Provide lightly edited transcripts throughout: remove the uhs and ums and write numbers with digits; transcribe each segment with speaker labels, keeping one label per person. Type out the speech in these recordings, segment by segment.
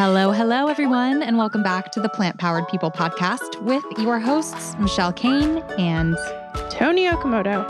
Speaker 1: Hello, everyone, and welcome back to the Plant Powered People podcast with your hosts, Michelle Kane and
Speaker 2: Tony Okamoto.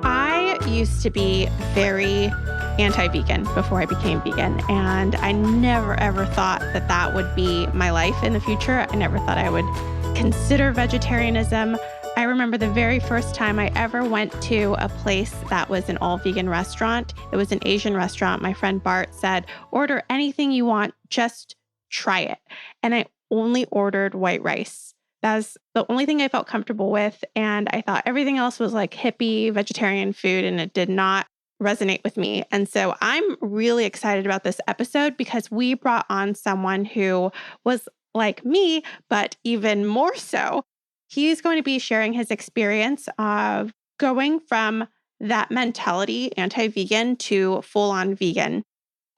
Speaker 2: I used to be very anti-vegan before I became vegan, and I never ever thought that that would be my life in the future. I never thought I would consider vegetarianism. I remember the very first time I ever went to a place that was an all-vegan restaurant. It was an Asian restaurant. My friend Bart said, order anything you want, just try it. And I only ordered white rice. That's the only thing I felt comfortable with. And I thought everything else was like hippie vegetarian food, and it did not resonate with me. And so I'm really excited about this episode because we brought on someone who was like me, but even more so. He's going to be sharing his experience of going from that mentality, anti-vegan, to full-on vegan.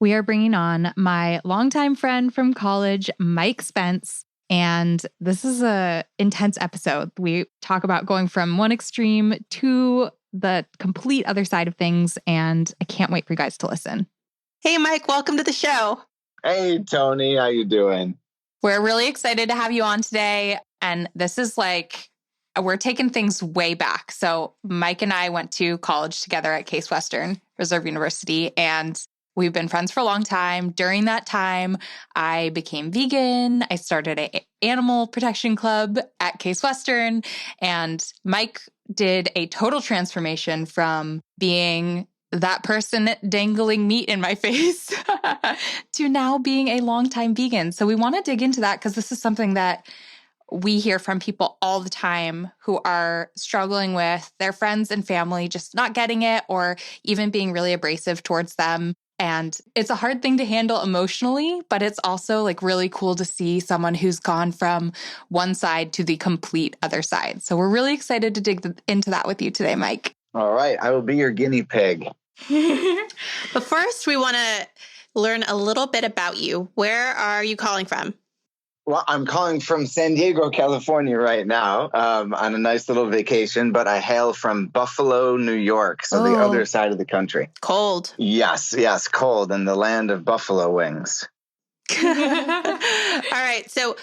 Speaker 1: we are bringing on my longtime friend from college, Mike Spence. And this is an intense episode. We talk about going from one extreme to the complete other side of things. And I can't wait for you guys to listen.
Speaker 2: Hey, Mike, welcome to the show.
Speaker 3: Hey, Tony, how you doing?
Speaker 4: We're really excited to have you on today. And this is like, we're taking things way back. So Mike and I went to college together at Case Western Reserve University, and we've been friends for a long time. During that time, I became vegan. I started an animal protection club at Case Western, and Mike did a total transformation from being that person dangling meat in my face to now being a longtime vegan. So we want to dig into that because this is something that we hear from people all the time who are struggling with their friends and family just not getting it or even being really abrasive towards them. And it's a hard thing to handle emotionally, but it's also like really cool to see someone who's gone from one side to the complete other side. So we're really excited to dig into that with you today, Mike.
Speaker 3: All right, I will be your guinea pig.
Speaker 2: But first, we want to learn a little bit about you. Where are you calling from?
Speaker 3: Well, I'm calling from San Diego, California right now on a nice little vacation, but I hail from Buffalo, New York, so the other side of the country.
Speaker 2: Cold.
Speaker 3: Yes, cold, and the land of buffalo wings.
Speaker 2: All right. So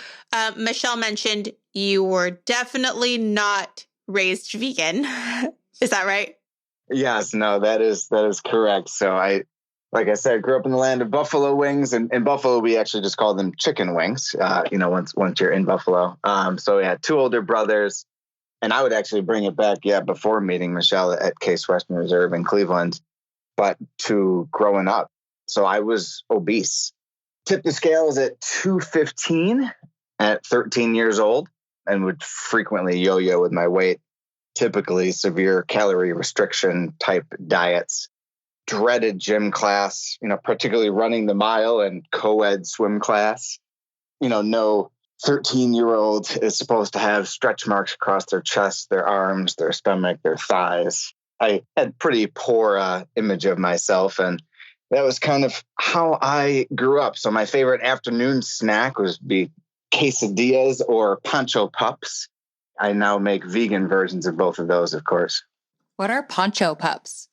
Speaker 2: Michelle mentioned you were definitely not raised vegan. Is that right?
Speaker 3: Yes, no, that is correct. So like I said, grew up in the land of buffalo wings, and in Buffalo, we actually just call them chicken wings, once you're in Buffalo. So we had two older brothers, and I would actually bring it back, before meeting Michelle at Case Western Reserve in Cleveland, but to growing up. So I was obese. Tipped the scales at 215 at 13 years old, and would frequently yo-yo with my weight, typically severe calorie restriction type diets. Dreaded gym class, particularly running the mile and co-ed swim class. No 13-year-old is supposed to have stretch marks across their chest, their arms, their stomach, their thighs. I had pretty poor image of myself, and that was kind of how I grew up. So my favorite afternoon snack was be quesadillas or poncho pups. I now make vegan versions of both of those, of course.
Speaker 4: What are poncho pups?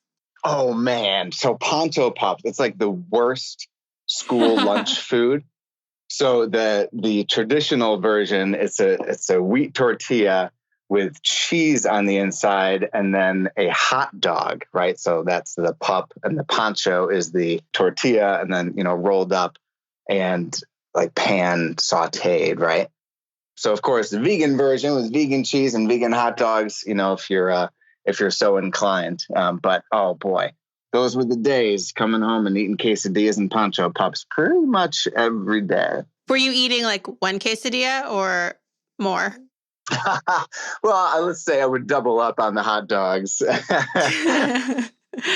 Speaker 3: Oh, man. So poncho pups, it's like the worst school lunch food. So the traditional version, it's a wheat tortilla with cheese on the inside and then a hot dog, right? So that's the pup, and the poncho is the tortilla and then, rolled up and like pan sauteed, right? So, of course, the vegan version was vegan cheese and vegan hot dogs, if you're so inclined. But, oh, boy, those were the days, coming home and eating quesadillas and poncho pups pretty much every day.
Speaker 2: Were you eating like one quesadilla or more?
Speaker 3: Well, let's say I would double up on the hot dogs.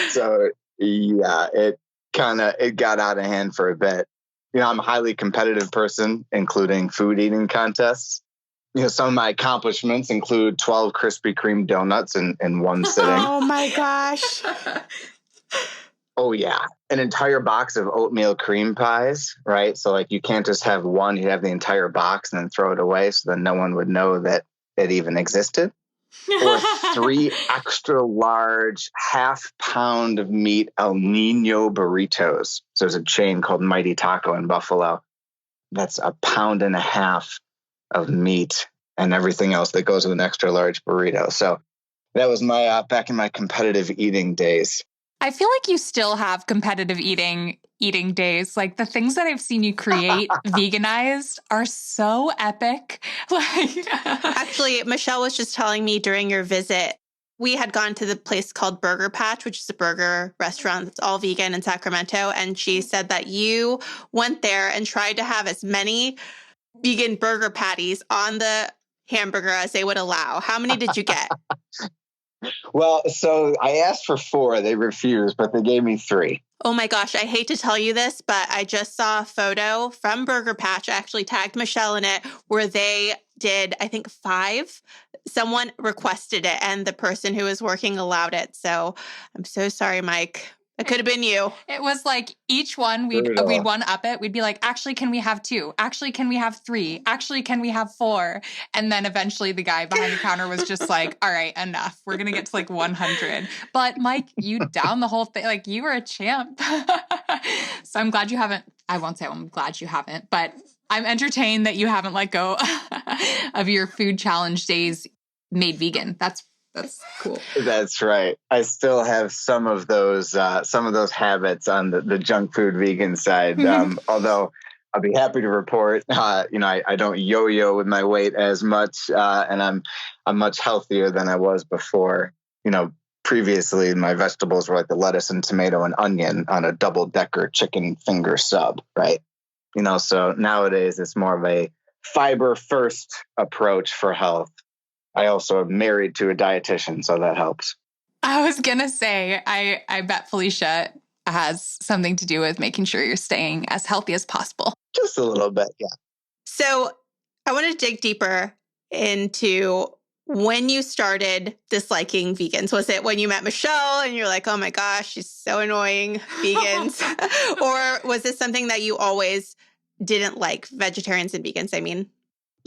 Speaker 3: So, yeah, it got out of hand for a bit. I'm a highly competitive person, including food eating contests. Some of my accomplishments include 12 Krispy Kreme donuts in one sitting.
Speaker 2: Oh, my gosh.
Speaker 3: Oh, yeah. An entire box of oatmeal cream pies, right? So, like, you can't just have one. You have the entire box and then throw it away so then no one would know that it even existed. Or 3 extra large half-pound of meat El Nino burritos. So there's a chain called Mighty Taco in Buffalo. that's a pound and a half of meat and everything else that goes with an extra large burrito. So that was my back in my competitive eating days.
Speaker 4: I feel like you still have competitive eating days. Like the things that I've seen you create veganized are so epic. Like
Speaker 2: Actually, Michelle was just telling me during your visit, we had gone to the place called Burger Patch, which is a burger restaurant that's all vegan in Sacramento. And she said that you went there and tried to have as many vegan burger patties on the hamburger as they would allow. How many did you get?
Speaker 3: Well, so I asked for 4. They refused, but they gave me 3.
Speaker 2: Oh my gosh, I hate to tell you this, but I just saw a photo from Burger Patch. I actually tagged Michelle in it where they did, I think, 5. Someone requested it and the person who was working allowed it. So I'm so sorry, Mike. It could have been you.
Speaker 4: it was like each one we'd one up it. We'd be like, actually, can we have 2? Actually, can we have 3? Actually, can we have 4? And then eventually the guy behind the counter was just like, all right, enough. We're going to get to like 100. But Mike, you down the whole thing. Like you were a champ. So I'm glad you haven't, I won't say I'm glad you haven't, but I'm entertained that you haven't let go of your food challenge days made vegan. That's cool.
Speaker 3: That's right. I still have some of those habits on the junk food vegan side. Although I'll be happy to report, I don't yo-yo with my weight as much, and I'm much healthier than I was before. Previously my vegetables were like the lettuce and tomato and onion on a double-decker chicken finger sub, right? So nowadays it's more of a fiber first approach for health. I also am married to a dietitian, so that helps.
Speaker 4: I was going to say, I bet Felicia has something to do with making sure you're staying as healthy as possible.
Speaker 3: Just a little bit, yeah.
Speaker 2: So I want to dig deeper into when you started disliking vegans. Was it when you met Michelle and you're like, oh my gosh, she's so annoying, vegans? Or was this something that you always didn't like, vegetarians and vegans, I mean?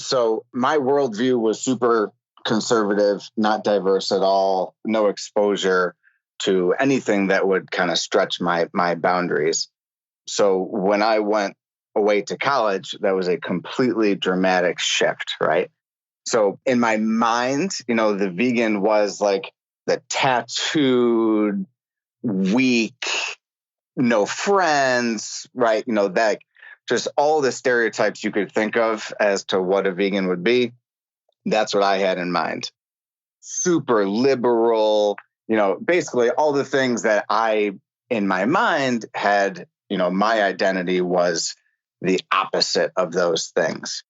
Speaker 3: So my worldview was super conservative, not diverse at all, no exposure to anything that would kind of stretch my boundaries. So when I went away to college, that was a completely dramatic shift, right? So in my mind, the vegan was like the tattooed, weak, no friends, right? That just all the stereotypes you could think of as to what a vegan would be. That's what I had in mind. Super liberal, basically all the things that I, in my mind, had, my identity was the opposite of those things.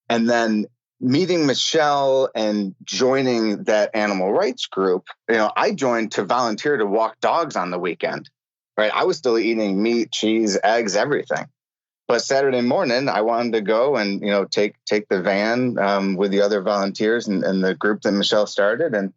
Speaker 3: And then meeting Michelle and joining that animal rights group, I joined to volunteer to walk dogs on the weekend, right? I was still eating meat, cheese, eggs, everything. But Saturday morning, I wanted to go and, take the van with the other volunteers and the group that Michelle started and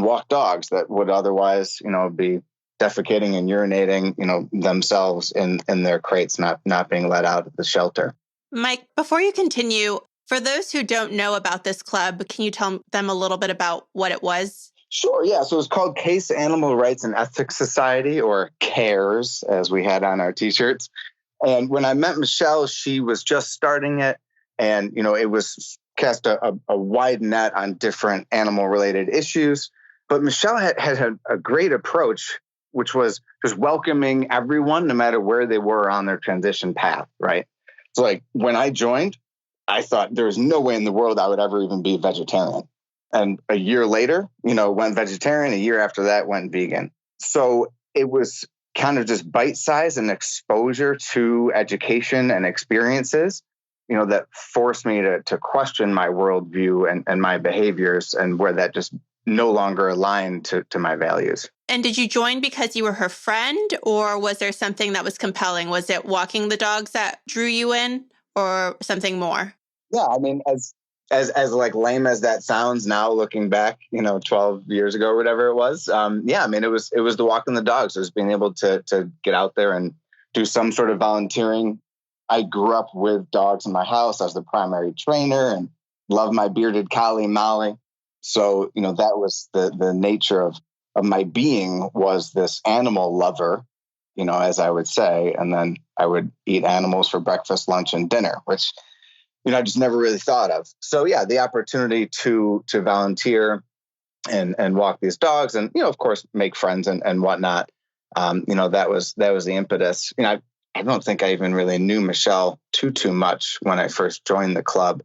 Speaker 3: walk dogs that would otherwise, be defecating and urinating, themselves in their crates, not being let out of the shelter.
Speaker 2: Mike, before you continue, for those who don't know about this club, can you tell them a little bit about what it was?
Speaker 3: Sure, yeah. So it's called Case Animal Rights and Ethics Society, or CARES, as we had on our T-shirts. And when I met Michelle, she was just starting it. And, it was cast a wide net on different animal-related issues. But Michelle had a great approach, which was just welcoming everyone, no matter where they were on their transition path, right? So like when I joined, I thought there was no way in the world I would ever even be vegetarian. And a year later, went vegetarian. A year after that, went vegan. So it was kind of just bite size and exposure to education and experiences, that forced me to question my worldview and my behaviors, and where that just no longer aligned to my values.
Speaker 2: And did you join because you were her friend, or was there something that was compelling? Was it walking the dogs that drew you in, or something more?
Speaker 3: Yeah, I mean, as like lame as that sounds now, looking back, 12 years ago or whatever it was. Yeah, I mean, it was the walking the dogs. It was being able to get out there and do some sort of volunteering. I grew up with dogs in my house. I was the primary trainer and loved my bearded collie, Molly. So, that was the nature of my being, was this animal lover, as I would say, and then I would eat animals for breakfast, lunch, and dinner, which, I just never really thought of. So yeah, the opportunity to volunteer and walk these dogs and, of course, make friends and whatnot. That was the impetus. I don't think I even really knew Michelle too much when I first joined the club,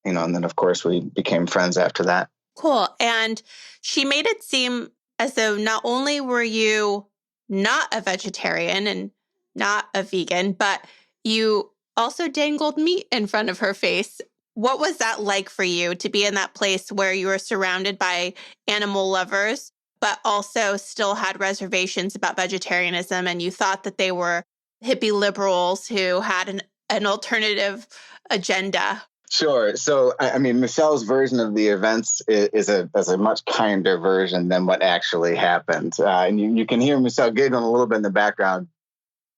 Speaker 3: and then of course we became friends after that.
Speaker 2: Cool. And she made it seem as though not only were you not a vegetarian and not a vegan, but you also dangled meat in front of her face. What was that like for you to be in that place where you were surrounded by animal lovers, but also still had reservations about vegetarianism, and you thought that they were hippie liberals who had an alternative agenda?
Speaker 3: Sure. So, I mean, Michelle's version of the events is a much kinder version than what actually happened. And you can hear Michelle giggling a little bit in the background.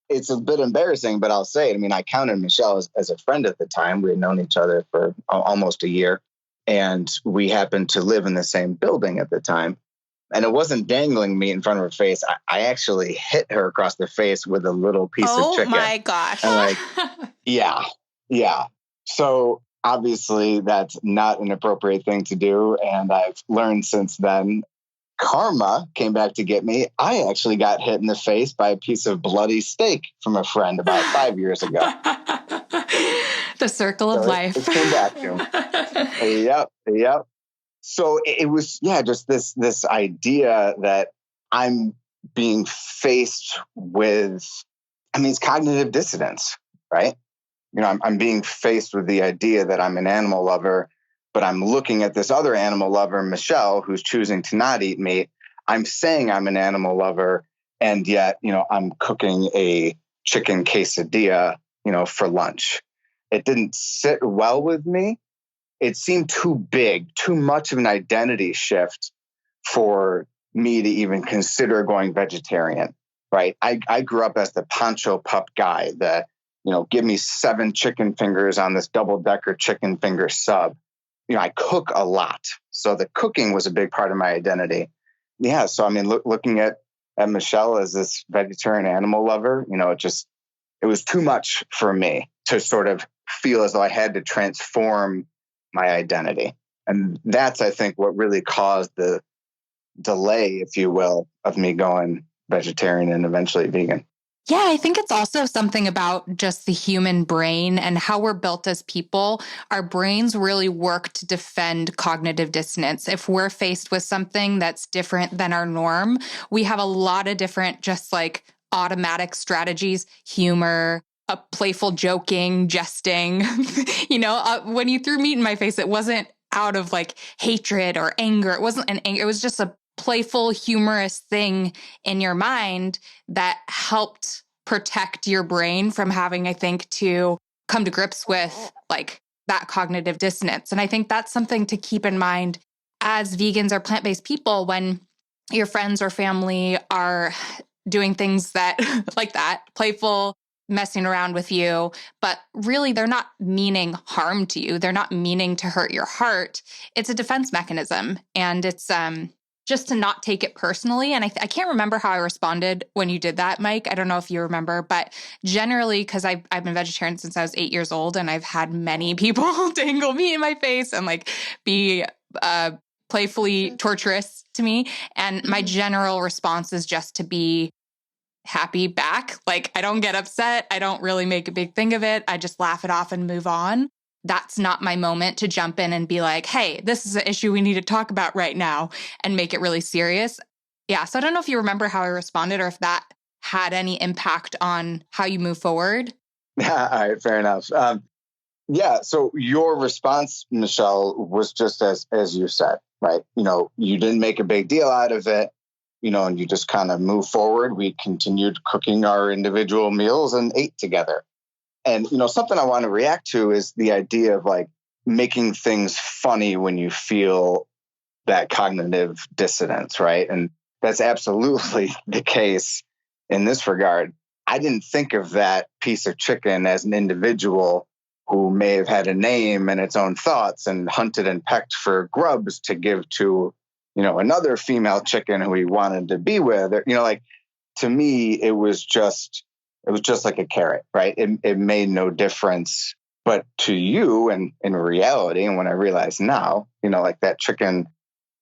Speaker 3: It's a bit embarrassing, but I'll say it. I mean, I counted Michelle as a friend at the time. We had known each other for almost a year, and we happened to live in the same building at the time. And it wasn't dangling meat in front of her face. I actually hit her across the face with a little piece of chicken.
Speaker 2: Oh my gosh.
Speaker 3: And yeah. So obviously that's not an appropriate thing to do. And I've learned since then, karma came back to get me. I actually got hit in the face by a piece of bloody steak from a friend about 5 years ago.
Speaker 4: The circle of life.
Speaker 3: It came back to him. Yep. So it was, just this idea that I'm being faced with, it's cognitive dissonance, right? I'm being faced with the idea that I'm an animal lover, but I'm looking at this other animal lover, Michelle, who's choosing to not eat meat. I'm saying I'm an animal lover, and yet, I'm cooking a chicken quesadilla, for lunch. It didn't sit well with me. It seemed too big, too much of an identity shift for me to even consider going vegetarian, right? I grew up as the poncho pup guy, give me 7 chicken fingers on this double-decker chicken finger sub. I cook a lot. So the cooking was a big part of my identity. Yeah. So, looking at Michelle as this vegetarian animal lover, it was too much for me to sort of feel as though I had to transform my identity. And that's, I think, what really caused the delay, if you will, of me going vegetarian and eventually vegan.
Speaker 4: Yeah, I think it's also something about just the human brain and how we're built as people. Our brains really work to defend cognitive dissonance. If we're faced with something that's different than our norm, we have a lot of different just like automatic strategies, humor, a playful joking, jesting. When you threw meat in my face, it wasn't out of like hatred or anger. It wasn't an anger. It was just a playful, humorous thing in your mind that helped protect your brain from having, I think, to come to grips with like that cognitive dissonance. And I think that's something to keep in mind as vegans or plant-based people when your friends or family are doing things that like that, playful, messing around with you, but really they're not meaning harm to you. They're not meaning to hurt your heart. It's a defense mechanism. And it's just to not take it personally. And I can't remember how I responded when you did that, Mike. I don't know if you remember, but generally, because I've been vegetarian since I was 8 years old, and I've had many people dangle meat in my face and like be playfully torturous to me. And my general response is just to be happy back. Like, I don't get upset. I don't really make a big thing of it. I just laugh it off and move on. That's not my moment to jump in and be like, hey, this is an issue we need to talk about right now and make it really serious. Yeah. So I don't know if you remember how I responded or if that had any impact on how you move forward.
Speaker 3: All right. Fair enough. So your response, Michelle, was just as you said, right? You didn't make a big deal out of it, and you just kind of move forward. We continued cooking our individual meals and ate together. And, something I want to react to is the idea of like making things funny when you feel that cognitive dissonance, right? And that's absolutely the case in this regard. I didn't think of that piece of chicken as an individual who may have had a name and its own thoughts and hunted and pecked for grubs to give to, another female chicken who he wanted to be with. Or, to me, it was just like a carrot, right? It made no difference. But to you, and in reality, and when I realize now, like that chicken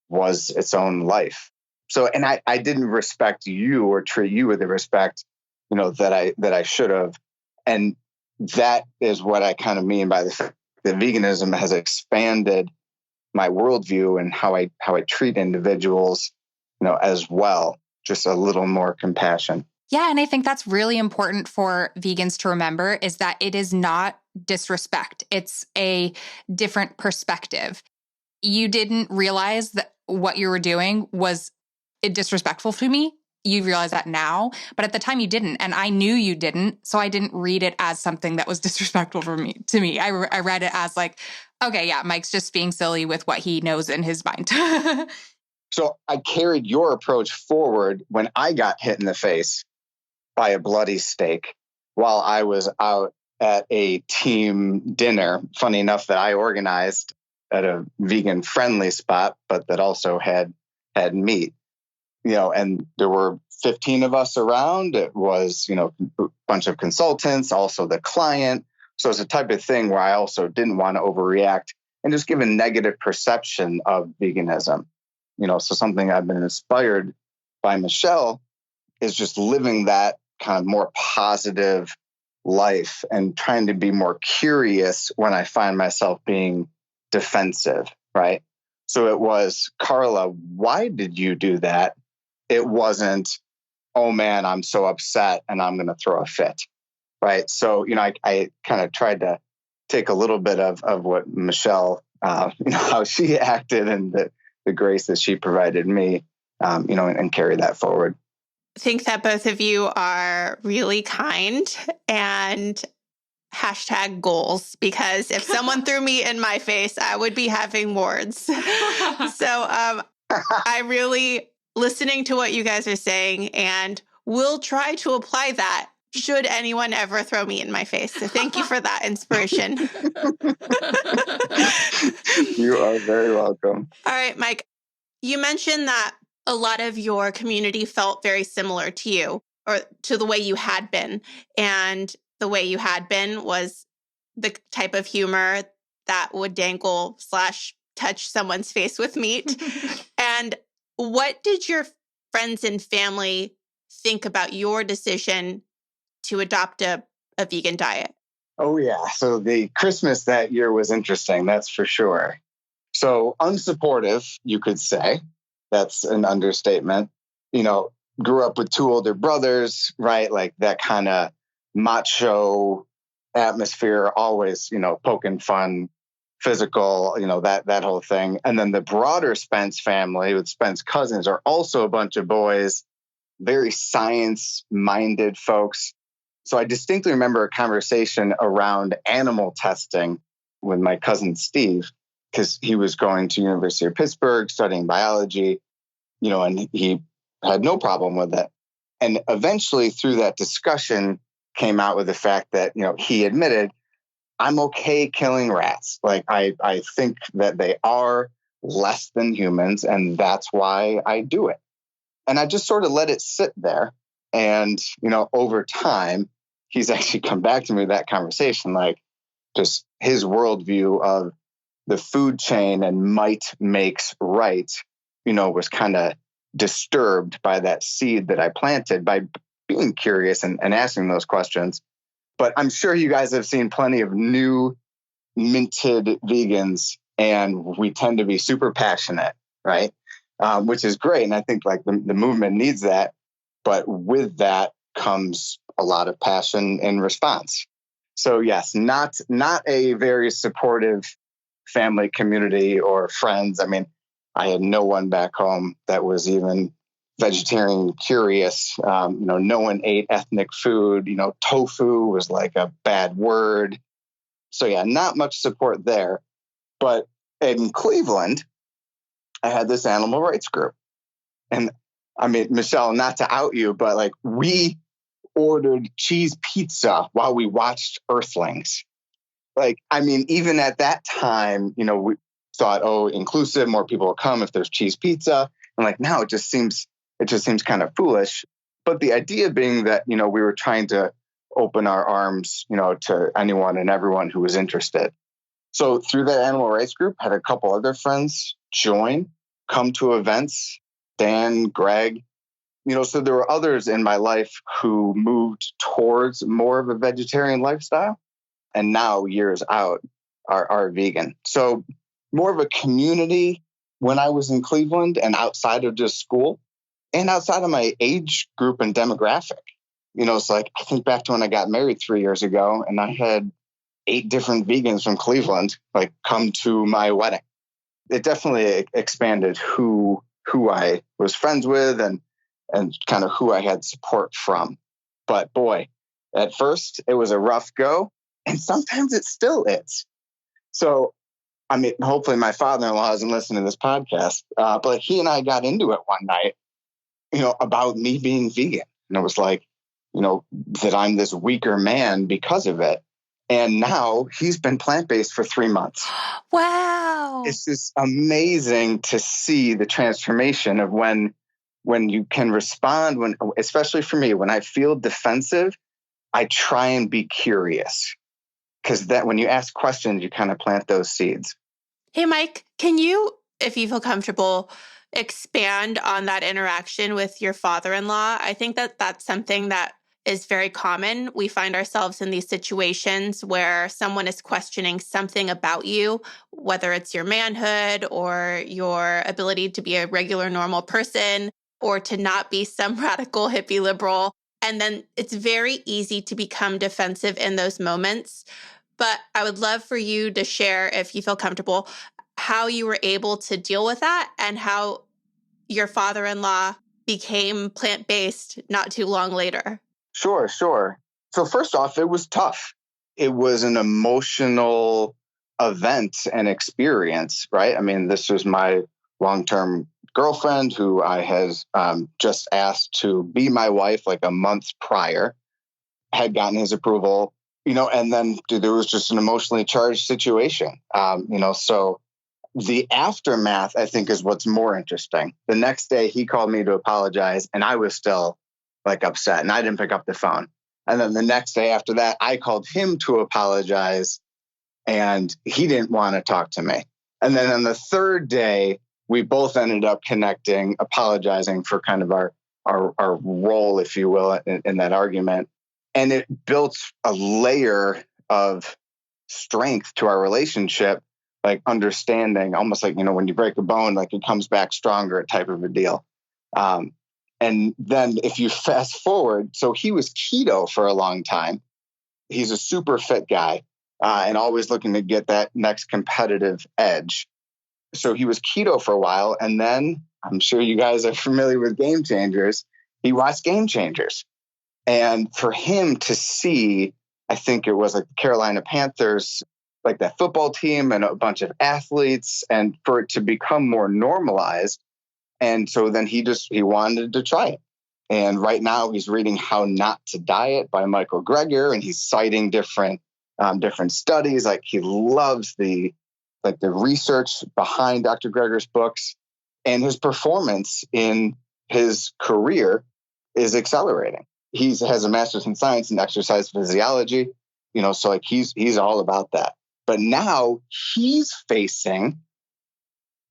Speaker 3: was its own life. So, and I didn't respect you or treat you with the respect, that I should have. And that is what I kind of mean by the fact that veganism has expanded my worldview and how I treat individuals, as well. Just a little more compassion.
Speaker 4: Yeah. And I think that's really important for vegans to remember, is that it is not disrespect. It's a different perspective. You didn't realize that what you were doing was disrespectful to me. You realize that now, but at the time you didn't. And I knew you didn't. So I didn't read it as something that was disrespectful to me. I read it as like, okay, yeah, Mike's just being silly with what he knows in his mind.
Speaker 3: So I carried your approach forward when I got hit in the face by a bloody steak while I was out at a team dinner. Funny enough, that I organized at a vegan friendly spot, but that also had meat, and there were 15 of us around. It was, a bunch of consultants, also the client. So it's a type of thing where I also didn't want to overreact and just give a negative perception of veganism. So something I've been inspired by Michelle is just living that kind of more positive life and trying to be more curious when I find myself being defensive, right? So it was, Carla, why did you do that? It wasn't, oh man, I'm so upset and I'm going to throw a fit, right? So, I kind of tried to take a little bit of what Michelle, how she acted and the grace that she provided me, and carry that forward.
Speaker 2: I think that both of you are really kind and #goals, because if someone threw meat in my face, I would be having wards. So I really listening to what you guys are saying and will try to apply that should anyone ever throw meat in my face. So thank you for that inspiration.
Speaker 3: You are very welcome.
Speaker 2: All right, Mike, you mentioned that a lot of your community felt very similar to you or to the way you had been. And the way you had been was the type of humor that would dangle / touch someone's face with meat. And what did your friends and family think about your decision to adopt a vegan diet?
Speaker 3: Oh, yeah. So the Christmas that year was interesting, that's for sure. So unsupportive, you could say. That's an understatement. Grew up with 2 older brothers, right? Like that kind of macho atmosphere, always, poking fun, physical, that whole thing. And then the broader Spence family with Spence cousins are also a bunch of boys, very science-minded folks. So I distinctly remember a conversation around animal testing with my cousin Steve, because he was going to University of Pittsburgh studying biology, and he had no problem with it. And eventually through that discussion came out with the fact that, he admitted, I'm okay killing rats. Like I think that they are less than humans, and that's why I do it. And I just sort of let it sit there. And, over time, he's actually come back to me with that conversation, like just his worldview of the food chain and might makes right, was kind of disturbed by that seed that I planted by being curious and asking those questions. But I'm sure you guys have seen plenty of new minted vegans, and we tend to be super passionate, right? Which is great. And I think like the movement needs that. But with that comes a lot of passion in response. So yes, not a very supportive family community or friends. I mean, I had no one back home that was even vegetarian curious. No one ate ethnic food. Tofu was like a bad word. So yeah, not much support there. But in Cleveland, I had this animal rights group. And I mean, Michelle, not to out you, but like we ordered cheese pizza while we watched Earthlings. Like, I mean, even at that time, we thought, oh, inclusive, more people will come if there's cheese pizza. And like now it just seems kind of foolish. But the idea being that, we were trying to open our arms, to anyone and everyone who was interested. So through that animal rights group, had a couple other friends join, come to events, Dan, Greg, so there were others in my life who moved towards more of a vegetarian lifestyle and now years out are vegan. So more of a community when I was in Cleveland and outside of just school and outside of my age group and demographic. It's like, I think back to when I got married 3 years ago and I had 8 different vegans from Cleveland, come to my wedding. It definitely expanded who I was friends with and kind of who I had support from. But boy, at first it was a rough go and sometimes it still is. So, hopefully my father-in-law isn't listening to this podcast, but he and I got into it one night, about me being vegan. And it was like, that I'm this weaker man because of it. And now he's been plant-based for 3 months.
Speaker 4: Wow.
Speaker 3: It's just amazing to see the transformation of when you can respond, especially for me, when I feel defensive, I try and be curious. Because that when you ask questions, you kind of plant those seeds.
Speaker 2: Hey, Mike, can you, if you feel comfortable, expand on that interaction with your father-in-law? I think that that's something that is very common. We find ourselves in these situations where someone is questioning something about you, whether it's your manhood or your ability to be a regular, normal person, or to not be some radical hippie liberal. And then it's very easy to become defensive in those moments. But I would love for you to share, if you feel comfortable, how you were able to deal with that and how your father-in-law became plant-based not too long later.
Speaker 3: Sure. So first off, it was tough. It was an emotional event and experience, right? This was my long-term girlfriend who I has just asked to be my wife like a month prior, had gotten his approval, and then there was just an emotionally charged situation, so the aftermath, I think, is what's more interesting. The next day he called me to apologize and I was still upset and I didn't pick up the phone. And then the next day after that, I called him to apologize and he didn't want to talk to me. And then on the third day, we both ended up connecting, apologizing for kind of our role, if you will, in that argument. And it built a layer of strength to our relationship, understanding, almost when you break a bone, it comes back stronger type of a deal. And then if you fast forward, so he was keto for a long time. He's a super fit guy and always looking to get that next competitive edge. So he was keto for a while. And then I'm sure you guys are familiar with Game Changers. He watched Game Changers. And for him to see, I think it was the Carolina Panthers, that football team and a bunch of athletes, and for it to become more normalized. And so then he wanted to try it. And right now he's reading How Not to Diet by Michael Greger, and he's citing different studies. He loves the research behind Dr. Greger's books, and his performance in his career is accelerating. He has a master's in science and exercise physiology, so he's all about that. But now he's facing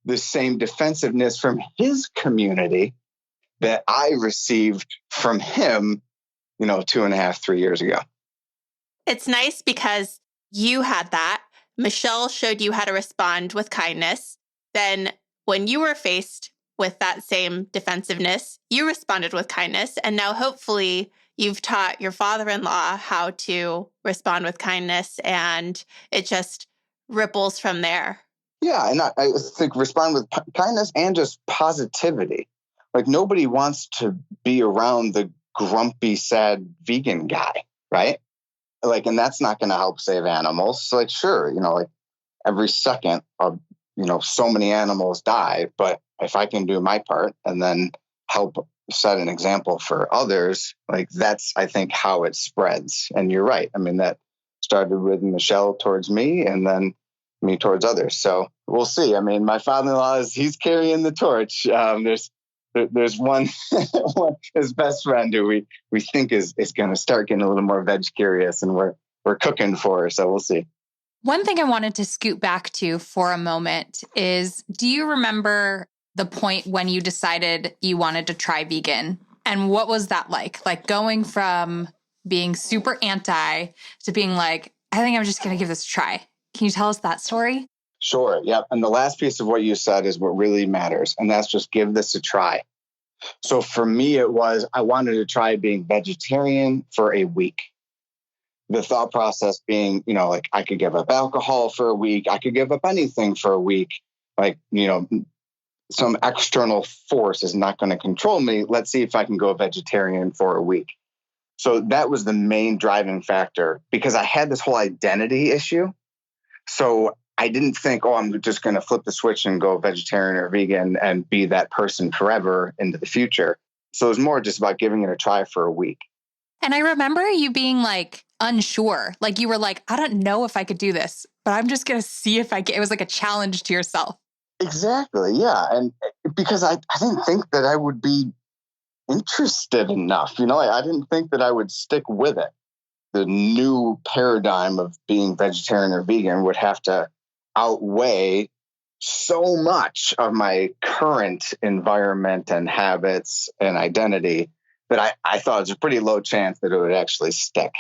Speaker 3: the same defensiveness from his community that I received from him, 2.5, 3 years ago.
Speaker 2: It's nice because you had that. Michelle showed you how to respond with kindness. Then when you were faced with that same defensiveness, you responded with kindness. And now hopefully you've taught your father-in-law how to respond with kindness, and it just ripples from there.
Speaker 3: Yeah, and I think respond with kindness and just positivity. Nobody wants to be around the grumpy, sad vegan guy, right? And that's not going to help save animals. So sure, every second, so many animals die. But if I can do my part and then help set an example for others, that's, I think, how it spreads. And you're right. That started with Michelle towards me and then me towards others. So we'll see. My father-in-law he's carrying the torch. There's there's one, his best friend who we think is going to start getting a little more veg curious, and we're cooking for her. So we'll see.
Speaker 4: One thing I wanted to scoot back to for a moment is, do you remember the point when you decided you wanted to try vegan? And what was that like? Like going from being super anti to being like, I think I'm just going to give this a try. Can you tell us that story?
Speaker 3: Sure. Yep. And the last piece of what you said is what really matters. And that's just give this a try. So for me, it was, I wanted to try being vegetarian for a week. The thought process being, like I could give up alcohol for a week. I could give up anything for a week. Like, some external force is not going to control me. Let's see if I can go vegetarian for a week. So that was the main driving factor, because I had this whole identity issue. So I didn't think, I'm just going to flip the switch and go vegetarian or vegan and be that person forever into the future. So it was more just about giving it a try for a week.
Speaker 4: And I remember you being like unsure, like you were like, I don't know if I could do this, but I'm just going to see if I can. It was like a challenge to yourself.
Speaker 3: Exactly. Yeah. And because I didn't think that I would be interested enough, I didn't think that I would stick with it. The new paradigm of being vegetarian or vegan would have to outweigh so much of my current environment and habits and identity that I thought it was a pretty low chance that it would actually stick.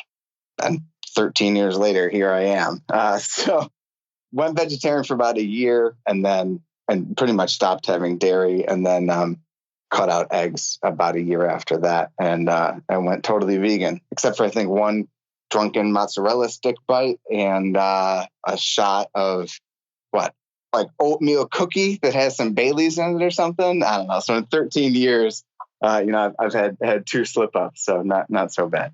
Speaker 3: And 13 years later, here I am. So went vegetarian for about a year and pretty much stopped having dairy, and then cut out eggs about a year after that. And I went totally vegan, except for I think one drunken mozzarella stick bite and a shot of like oatmeal cookie that has some Baileys in it or something. I don't know. So in 13 years, I've had 2 slip ups, so not so bad.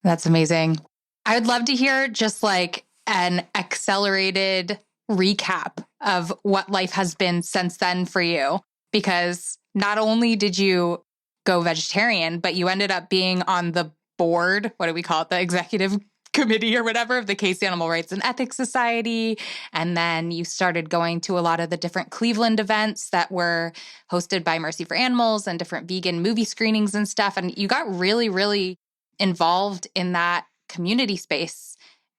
Speaker 4: That's amazing. I would love to hear just like an accelerated recap of what life has been since then for you, because not only did you go vegetarian, but you ended up being on the board, what do we call it? The executive committee or whatever of the Case Animal Rights and Ethics Society. And then you started going to a lot of the different Cleveland events that were hosted by Mercy for Animals and different vegan movie screenings and stuff. And you got really, really involved in that community space.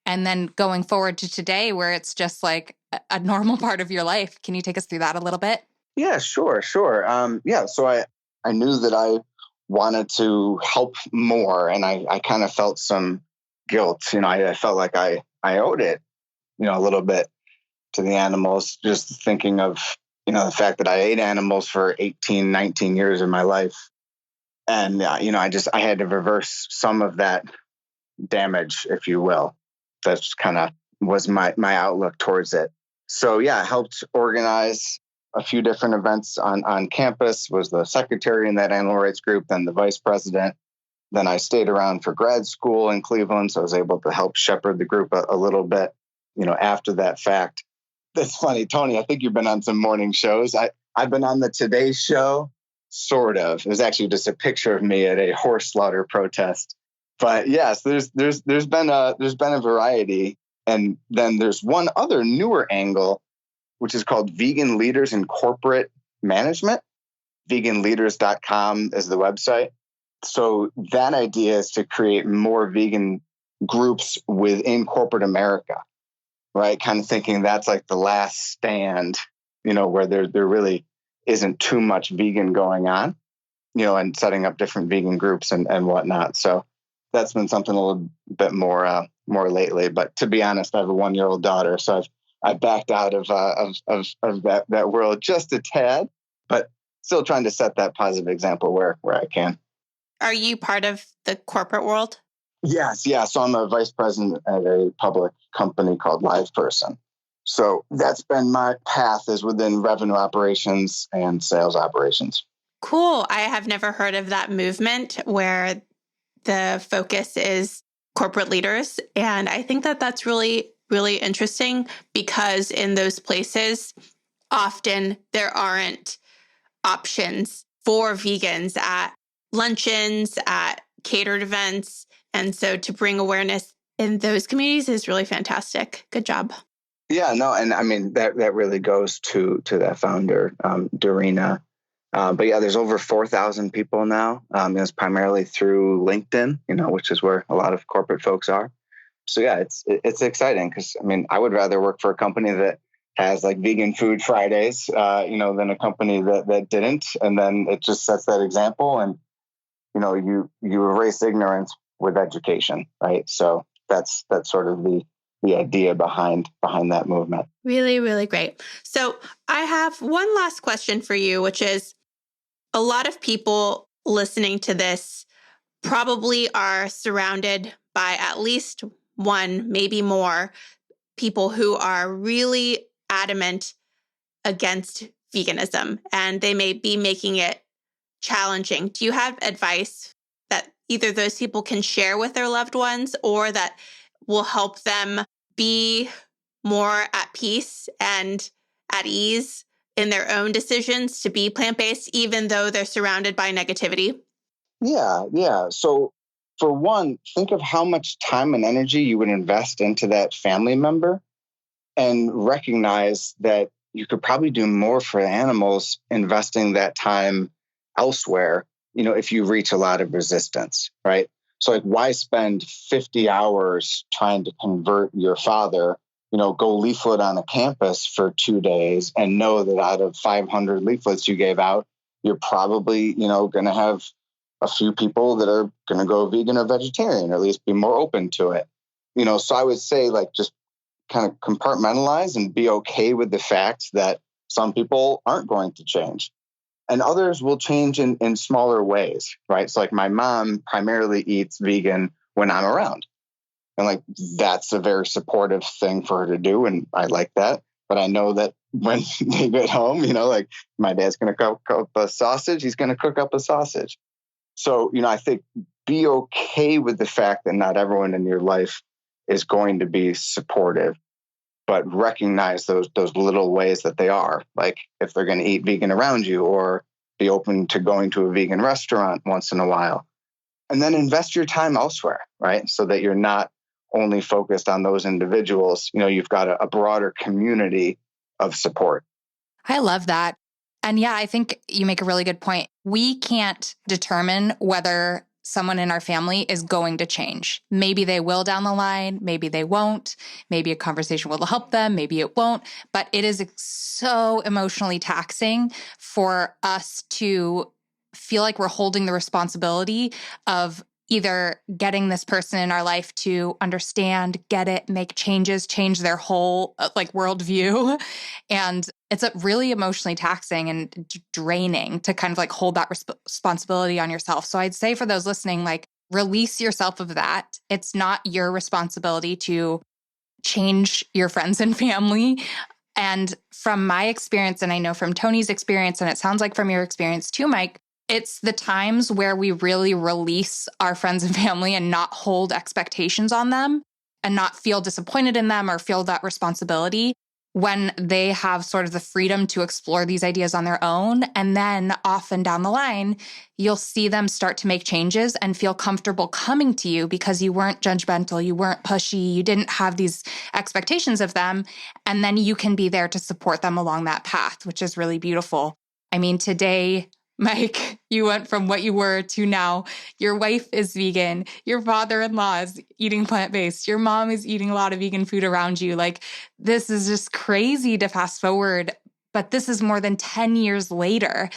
Speaker 4: And then going forward to today, where it's just like a normal part of your life. Can you take us through that a little bit?
Speaker 3: Yeah, sure. So I knew that I wanted to help more, and I kind of felt some guilt. I felt like I owed it, a little bit to the animals, just thinking of, the fact that I ate animals for 18, 19 years of my life. And, I had to reverse some of that damage, if you will. That's kind of was my outlook towards it. So I helped organize a few different events on campus, was the secretary in that animal rights group, then the vice president. Then I stayed around for grad school in Cleveland, so I was able to help shepherd the group a little bit, after that fact. That's funny, Tony, I think you've been on some morning shows. I've been on the Today Show, sort of. It was actually just a picture of me at a horse slaughter protest. But yes, there's been a variety. And then there's one other newer angle, which is called Vegan Leaders in Corporate Management. Veganleaders.com is the website. So that idea is to create more vegan groups within corporate America, right? Kind of thinking that's like the last stand, where there really isn't too much vegan going on, and setting up different vegan groups and whatnot. So that's been something a little bit more lately. But to be honest, I have a 1-year-old daughter, so I backed out of that world just a tad, but still trying to set that positive example where I can.
Speaker 2: Are you part of the corporate world?
Speaker 3: Yes. Yeah. So I'm a vice president at a public company called LivePerson. So that's been my path, is within revenue operations and sales operations.
Speaker 2: Cool. I have never heard of that movement where the focus is corporate leaders. And I think that that's really, really interesting, because in those places, often there aren't options for vegans at luncheons, at catered events. And so to bring awareness in those communities is really fantastic. Good job.
Speaker 3: Yeah, no. And I mean, that really goes to that founder, Dorina. But yeah, there's over 4,000 people now. It's primarily through LinkedIn, which is where a lot of corporate folks are. So yeah, it's exciting because I would rather work for a company that has like vegan food Fridays, than a company that didn't. And then it just sets that example, and you erase ignorance with education, right? So that's sort of the idea behind that movement.
Speaker 2: Really, really great. So I have one last question for you, which is a lot of people listening to this probably are surrounded by at least one, maybe more people who are really adamant against veganism, and they may be making it challenging. Do you have advice that either those people can share with their loved ones or that will help them be more at peace and at ease in their own decisions to be plant-based, even though they're surrounded by negativity?
Speaker 3: Yeah. So for one, think of how much time and energy you would invest into that family member and recognize that you could probably do more for animals investing that time elsewhere, if you reach a lot of resistance, right? So like, why spend 50 hours trying to convert your father, go leaflet on a campus for 2 days and know that out of 500 leaflets you gave out, you're probably, going to have a few people that are going to go vegan or vegetarian, or at least be more open to it. So I would say like, just kind of compartmentalize and be okay with the fact that some people aren't going to change and others will change in smaller ways, right? So like my mom primarily eats vegan when I'm around. And like, that's a very supportive thing for her to do. And I like that. But I know that when they get home, like my dad's going to cook up a sausage, he's going to cook up a sausage. So, I think be okay with the fact that not everyone in your life is going to be supportive, but recognize those little ways that they are. Like if they're going to eat vegan around you, or be open to going to a vegan restaurant once in a while, and then invest your time elsewhere, right? So that you're not only focused on those individuals, you've got a broader community of support.
Speaker 4: I love that. And yeah, I think you make a really good point. We can't determine whether someone in our family is going to change. Maybe they will down the line. Maybe they won't. Maybe a conversation will help them. Maybe it won't. But it is so emotionally taxing for us to feel like we're holding the responsibility of either getting this person in our life to understand, get it, make changes, change their whole worldview. And it's really emotionally taxing and draining to kind of like hold that responsibility on yourself. So I'd say for those listening, like release yourself of that. It's not your responsibility to change your friends and family. And from my experience, and I know from Tony's experience, and it sounds like from your experience too, Mike, it's the times where we really release our friends and family and not hold expectations on them and not feel disappointed in them or feel that responsibility when they have sort of the freedom to explore these ideas on their own. And then often down the line, you'll see them start to make changes and feel comfortable coming to you because you weren't judgmental, you weren't pushy, you didn't have these expectations of them. And then you can be there to support them along that path, which is really beautiful. I mean, today, Mike, you went from what you were to now. Your wife is vegan. Your father-in-law is eating plant-based. Your mom is eating a lot of vegan food around you. Like, this is just crazy to fast forward. But this is more than 10 years later,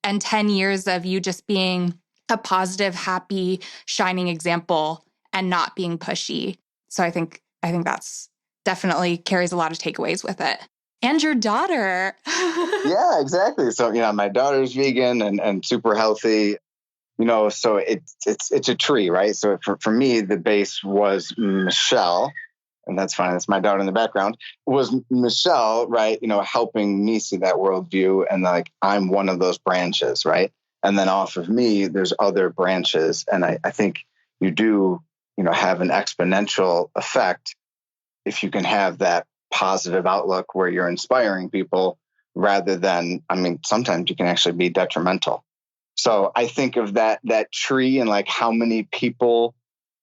Speaker 4: and 10 years of you just being a positive, happy, shining example and not being pushy. So I think that's definitely carries a lot of takeaways with it. And your daughter.
Speaker 3: Yeah, exactly. So, my daughter's vegan and super healthy, so it's a tree, right? So for me, the base was Michelle, and that's fine. That's my daughter in the background, was Michelle, right? Helping me see that worldview. And like, I'm one of those branches, right? And then off of me, there's other branches. And I think you do, have an exponential effect if you can have that positive outlook where you're inspiring people rather than, sometimes you can actually be detrimental. So I think of that tree and like how many people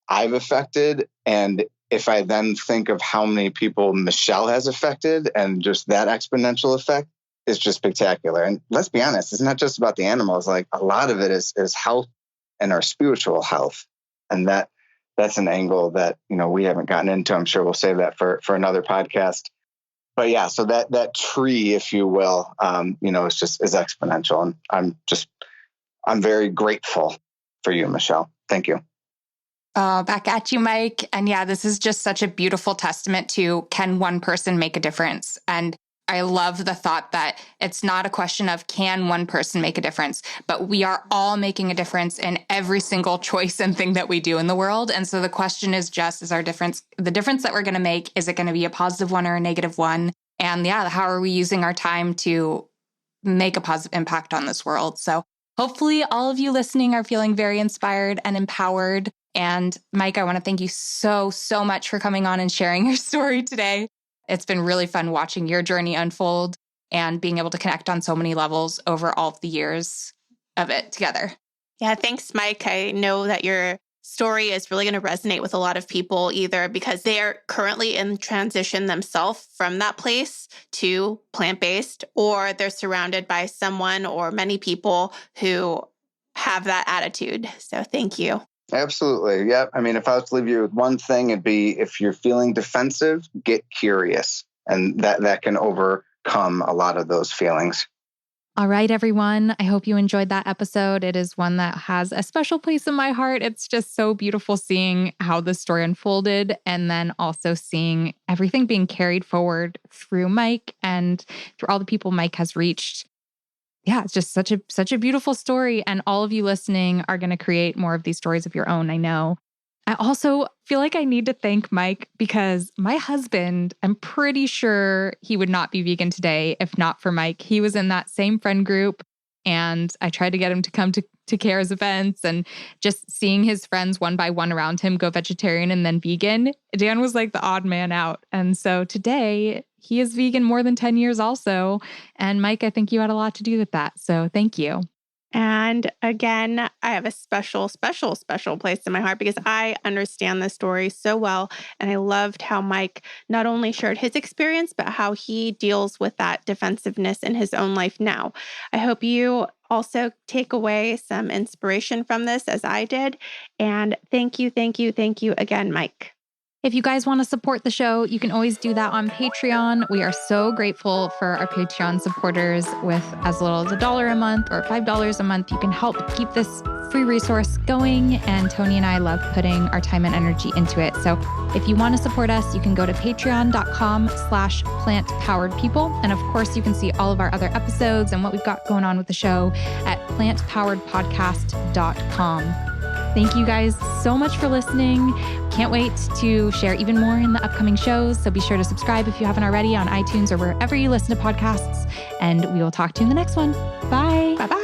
Speaker 3: I've affected. And if I then think of how many people Michelle has affected and just that exponential effect, just spectacular. And let's be honest, it's not just about the animals. Like a lot of it is health and our spiritual health. And that's an angle that, we haven't gotten into. I'm sure we'll save that for another podcast. But yeah, so that tree, if you will, is exponential. And I'm very grateful for you, Michelle. Thank you.
Speaker 4: Oh, back at you, Mike. And yeah, this is just such a beautiful testament to, can one person make a difference? And I love the thought that it's not a question of can one person make a difference, but we are all making a difference in every single choice and thing that we do in the world. And so the question is just, the difference that we're going to make, is it going to be a positive one or a negative one? And yeah, how are we using our time to make a positive impact on this world? So hopefully all of you listening are feeling very inspired and empowered. And Mike, I want to thank you so, so much for coming on and sharing your story today. It's been really fun watching your journey unfold and being able to connect on so many levels over all of the years of it together.
Speaker 2: Yeah, thanks, Mike. I know that your story is really going to resonate with a lot of people, either because they are currently in transition themselves from that place to plant-based, or they're surrounded by someone or many people who have that attitude. So thank you.
Speaker 3: Absolutely. Yeah. I mean, if I was to leave you with one thing, it'd be, if you're feeling defensive, get curious. And that can overcome a lot of those feelings.
Speaker 1: All right, everyone. I hope you enjoyed that episode. It is one that has a special place in my heart. It's just so beautiful seeing how the story unfolded, and then also seeing everything being carried forward through Mike and through all the people Mike has reached. Yeah, it's just such a beautiful story. And all of you listening are going to create more of these stories of your own, I know. I also feel like I need to thank Mike, because my husband, I'm pretty sure he would not be vegan today if not for Mike. He was in that same friend group, and I tried to get him to come to CARE's events, and just seeing his friends one by one around him go vegetarian and then vegan, Dan was like the odd man out. And so today he is vegan more than 10 years also. And Mike, I think you had a lot to do with that. So thank you.
Speaker 2: And again, I have a special, special, special place in my heart, because I understand this story so well. And I loved how Mike not only shared his experience, but how he deals with that defensiveness in his own life now. I hope you also take away some inspiration from this, as I did. And thank you again, Mike.
Speaker 1: If you guys want to support the show, you can always do that on Patreon. We are so grateful for our Patreon supporters. With as little as $1 a month or $5 a month, you can help keep this free resource going. And Tony and I love putting our time and energy into it. So if you want to support us, you can go to patreon.com/plantpoweredpeople. And of course, you can see all of our other episodes and what we've got going on with the show at plantpoweredpodcast.com. Thank you guys so much for listening. Can't wait to share even more in the upcoming shows. So be sure to subscribe if you haven't already on iTunes or wherever you listen to podcasts. And we will talk to you in the next one. Bye.
Speaker 2: Bye-bye.